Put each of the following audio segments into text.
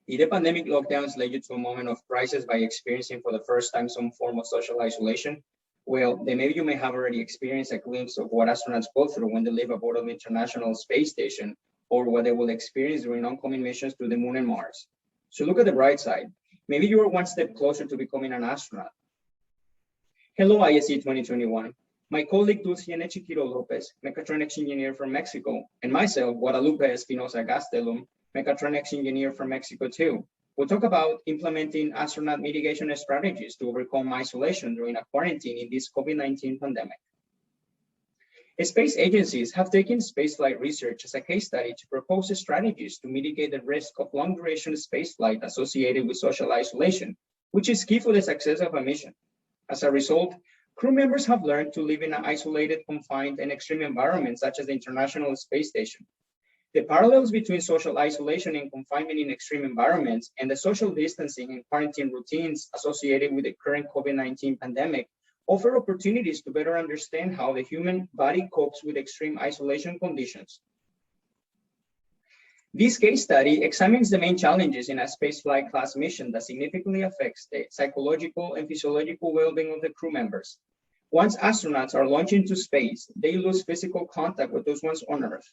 Did the pandemic lockdowns led you to a moment of crisis by experiencing for the first time some form of social isolation? Well, then maybe you may have already experienced a glimpse of what astronauts go through when they live aboard of the International Space Station, or what they will experience during oncoming missions to the Moon and Mars. So look at the bright side. Maybe you are one step closer to becoming an astronaut. Hello, ISE 2021. My colleague Dulciana Chiquiro Lopez, mechatronics engineer from Mexico, and myself, Guadalupe Espinosa Gastelum, mechatronics engineer from Mexico too. We'll talk about implementing astronaut mitigation strategies to overcome isolation during a quarantine in this COVID-19 pandemic. Space agencies have taken spaceflight research as a case study to propose strategies to mitigate the risk of long-duration spaceflight associated with social isolation, which is key for the success of a mission. As a result, crew members have learned to live in an isolated, confined, and extreme environment, such as the International Space Station. The parallels between social isolation and confinement in extreme environments and the social distancing and quarantine routines associated with the current COVID-19 pandemic offer opportunities to better understand how the human body copes with extreme isolation conditions. This case study examines the main challenges in a spaceflight class mission that significantly affects the psychological and physiological well-being of the crew members. Once astronauts are launched into space, they lose physical contact with those ones on Earth.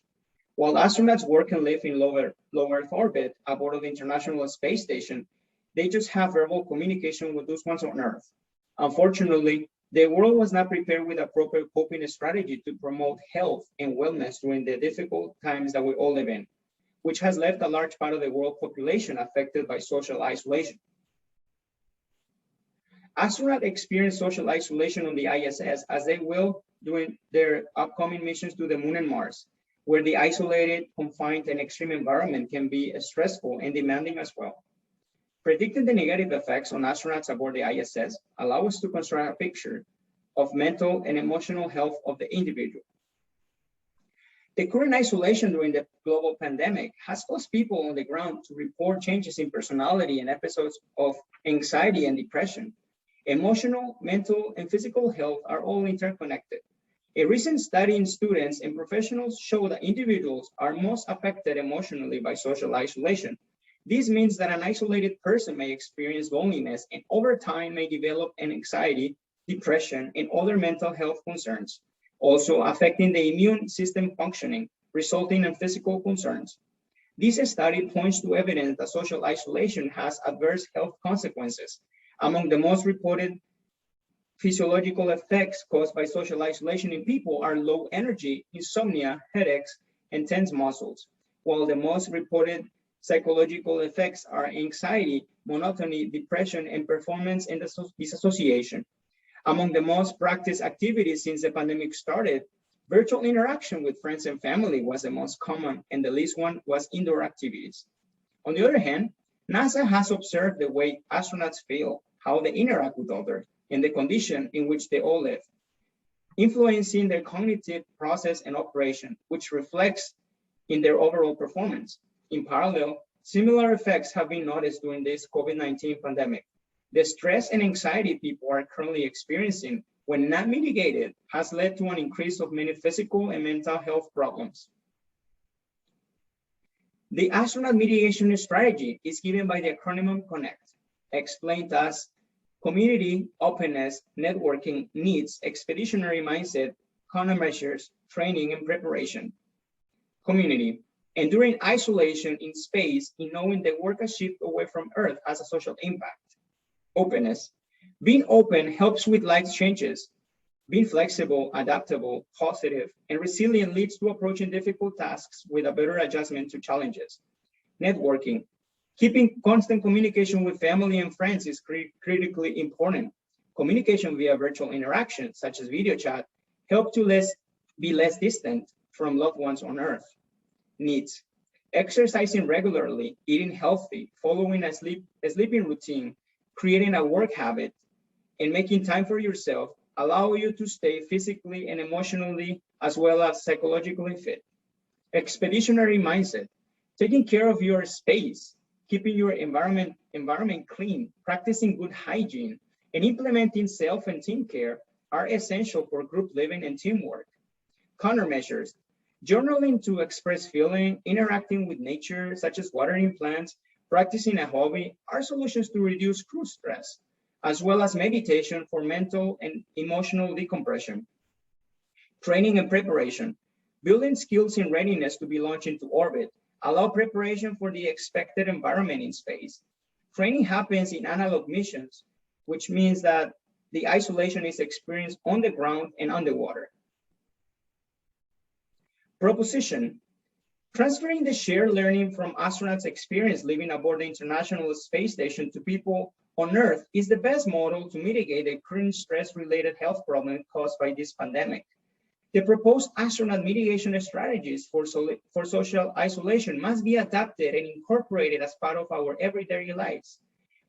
While astronauts work and live in low Earth orbit aboard of the International Space Station, they just have verbal communication with those ones on Earth. Unfortunately, the world was not prepared with a proper coping strategy to promote health and wellness during the difficult times that we all live in, which has left a large part of the world population affected by social isolation. Astronauts experience social isolation on the ISS as they will during their upcoming missions to the Moon and Mars, where the isolated, confined, and extreme environment can be stressful and demanding as well. Predicting the negative effects on astronauts aboard the ISS allow us to construct a picture of mental and emotional health of the individual. The current isolation during the global pandemic has caused people on the ground to report changes in personality and episodes of anxiety and depression. Emotional, mental, and physical health are all interconnected. A recent study in students and professionals show that individuals are most affected emotionally by social isolation. This means that an isolated person may experience loneliness and over time may develop an anxiety, depression, and other mental health concerns, also affecting the immune system functioning, resulting in physical concerns. This study points to evidence that social isolation has adverse health consequences. Among the most reported physiological effects caused by social isolation in people are low energy, insomnia, headaches, and tense muscles, while the most reported psychological effects are anxiety, monotony, depression, and performance and disassociation. Among the most practiced activities since the pandemic started, virtual interaction with friends and family was the most common, and the least one was indoor activities. On the other hand, NASA has observed the way astronauts feel, how they interact with others, and the condition in which they all live, influencing their cognitive process and operation, which reflects in their overall performance. In parallel, similar effects have been noticed during this COVID-19 pandemic. The stress and anxiety people are currently experiencing, when not mitigated, has led to an increase of many physical and mental health problems. The astronaut mitigation strategy is given by the acronym CONNECT, explained as community, openness, networking, needs, expeditionary mindset, countermeasures, training, and preparation. Community. Enduring isolation in space in knowing the work a shift away from Earth has a social impact. Openness. Being open helps with life changes. Being flexible, adaptable, positive, and resilient leads to approaching difficult tasks with a better adjustment to challenges. Networking. Keeping constant communication with family and friends is critically important. Communication via virtual interaction, such as video chat, help to be less distant from loved ones on Earth. Needs. Exercising regularly, eating healthy, following a sleeping routine, creating a work habit, and making time for yourself allow you to stay physically and emotionally as well as psychologically fit. Expeditionary mindset. Taking care of your space, keeping your environment clean, practicing good hygiene, and implementing self and team care are essential for group living and teamwork. Countermeasures. Journaling to express feeling, interacting with nature, such as watering plants, practicing a hobby are solutions to reduce crew stress, as well as meditation for mental and emotional decompression. Training and preparation. Building skills in readiness to be launched into orbit allow preparation for the expected environment in space. Training happens in analog missions, which means that the isolation is experienced on the ground and underwater. Proposition. Transferring the shared learning from astronauts' experience living aboard the International Space Station to people on Earth is the best model to mitigate the current stress-related health problems caused by this pandemic. The proposed astronaut mitigation strategies for social isolation must be adapted and incorporated as part of our everyday lives.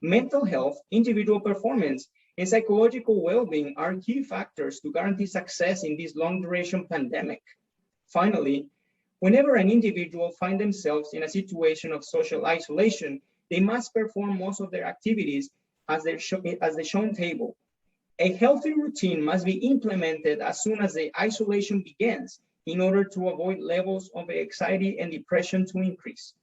Mental health, individual performance, and psychological well-being are key factors to guarantee success in this long-duration pandemic. Finally, whenever an individual finds themselves in a situation of social isolation, they must perform most of their activities as the shown table. A healthy routine must be implemented as soon as the isolation begins in order to avoid levels of anxiety and depression to increase.